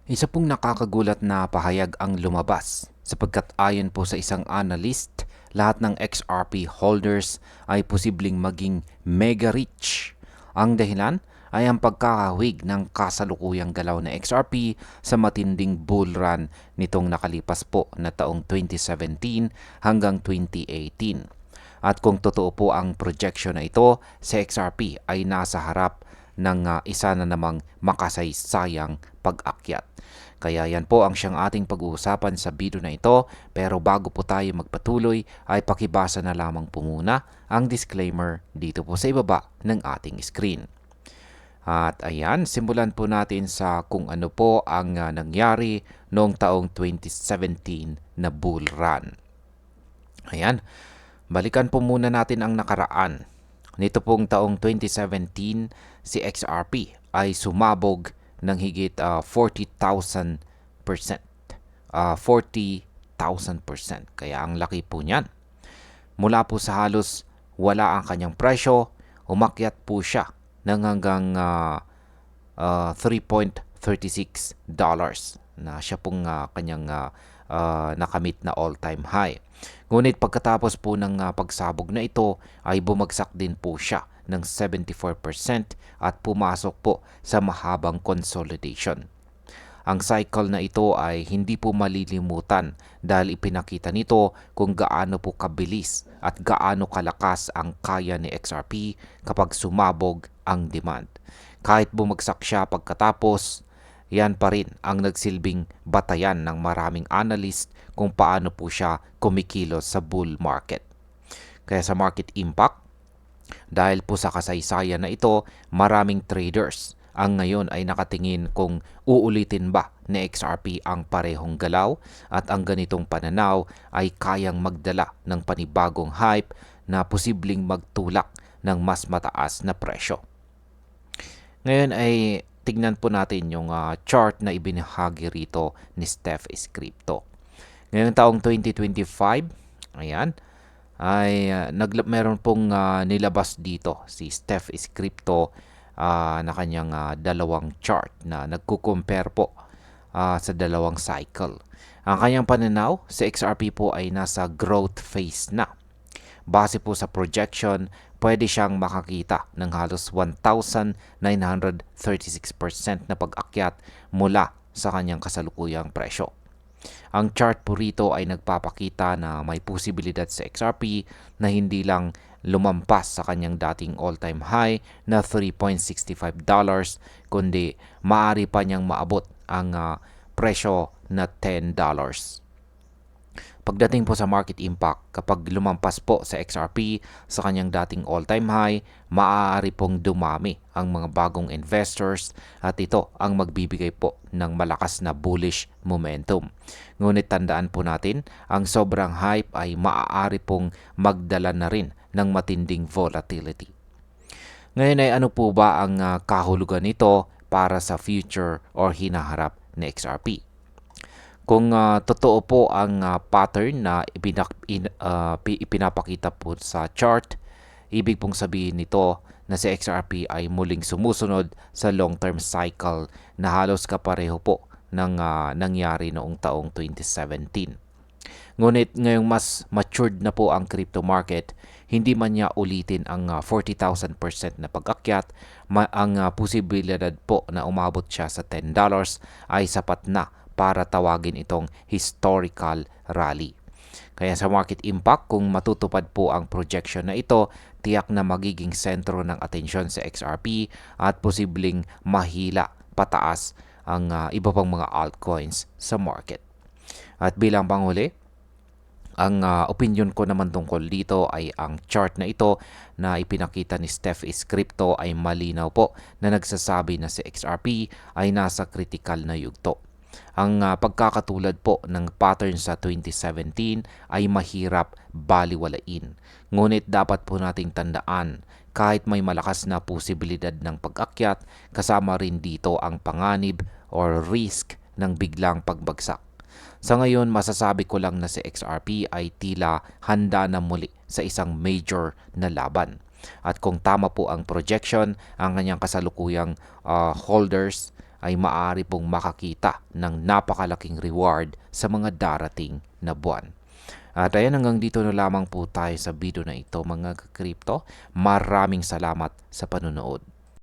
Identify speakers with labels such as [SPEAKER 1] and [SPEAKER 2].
[SPEAKER 1] Isa pong nakakagulat na pahayag ang lumabas sapagkat ayon po sa isang analyst, lahat ng XRP holders ay posibleng maging mega rich. Ang dahilan ay ang pagkakahawig ng kasalukuyang galaw na XRP sa matinding bull run nitong nakalipas po na taong 2017 hanggang 2018. At kung totoo po ang projection na ito, sa XRP ay nasa harap ng isa na namang makasaysayang pag-akyat. Kaya yan po ang siyang ating pag-uusapan sa video na ito, pero bago po tayo magpatuloy ay pakibasa na lamang po muna ang disclaimer dito po sa ibaba ng ating screen. At ayan, simulan po natin sa kung ano po ang nangyari noong taong 2017 na bull run. Ayan, balikan po muna natin ang nakaraan. Nito pong taong 2017, si XRP ay sumabog ng higit 40,000%. 40,000%. Kaya ang laki po niyan. Mula po sa halos wala ang kanyang presyo, umakyat po siya ng hanggang $3.36 na siya pong kanyang nakamit na all-time high. Ngunit pagkatapos po ng pagsabog na ito ay bumagsak din po siya ng 74% at pumasok po sa mahabang consolidation. Ang cycle na ito ay hindi po malilimutan dahil ipinakita nito kung gaano po kabilis at gaano kalakas ang kaya ni XRP kapag sumabog ang demand. Kahit bumagsak siya pagkatapos, yan pa rin ang nagsilbing batayan ng maraming analyst kung paano po siya kumikilos sa bull market. Kaya sa market impact, dahil po sa kasaysayan na ito, maraming traders ang ngayon ay nakatingin kung uulitin ba ni XRP ang parehong galaw at ang ganitong pananaw ay kayang magdala ng panibagong hype na posibleng magtulak ng mas mataas na presyo. Ngayon ay tignan po natin yung chart na ibinahagi rito ni Steph is Crypto. Ngayong taong 2025, ayan, ay meron pong nilabas dito si Steph is Crypto na kanyang dalawang chart na nagko-compare po sa dalawang cycle. Ang kanyang pananaw sa XRP po ay nasa growth phase na. Base po sa projection, pwede siyang makakita ng halos 1,936% na pag-akyat mula sa kanyang kasalukuyang presyo. Ang chart po rito ay nagpapakita na may posibilidad sa XRP na hindi lang lumampas sa kanyang dating all-time high na $3.65, kundi maaari pa niyang maabot ang presyo na $10. Pagdating po sa market impact, kapag lumampas po sa XRP sa kanyang dating all-time high, maaari pong dumami ang mga bagong investors at ito ang magbibigay po ng malakas na bullish momentum. Ngunit tandaan po natin, ang sobrang hype ay maaari pong magdala na rin ng matinding volatility. Ngayon ay ano po ba ang kahulugan nito para sa future or hinaharap na XRP? Kung totoo po ang pattern na ipinapakita po sa chart, ibig pong sabihin nito na si XRP ay muling sumusunod sa long-term cycle na halos kapareho po ng nangyari noong taong 2017. Ngunit ngayong mas matured na po ang crypto market, hindi man niya ulitin ang 40,000% na pag-akyat, ang posibilidad po na umabot siya sa $10 ay sapat na para tawagin itong historical rally. Kaya sa market impact, kung matutupad po ang projection na ito, tiyak na magiging sentro ng atensyon sa XRP at posibleng mahila pataas ang iba pang mga altcoins sa market. At bilang panghuli, ang opinion ko naman tungkol dito ay ang chart na ito na ipinakita ni Steph is Crypto ay malinaw po na nagsasabi na si XRP ay nasa critical na yugto. Ang pagkakatulad po ng pattern sa 2017 ay mahirap baliwalain. Ngunit dapat po nating tandaan, kahit may malakas na posibilidad ng pag-akyat, kasama rin dito ang panganib or risk ng biglang pagbagsak. Sa ngayon, masasabi ko lang na si XRP ay tila handa na muli sa isang major na laban. At kung tama po ang projection, ang kanyang kasalukuyang holders ay maaari pong makakita ng napakalaking reward sa mga darating na buwan. At ayan, hanggang dito na lamang po tayo sa video na ito mga ka-crypto. Maraming salamat sa panunood.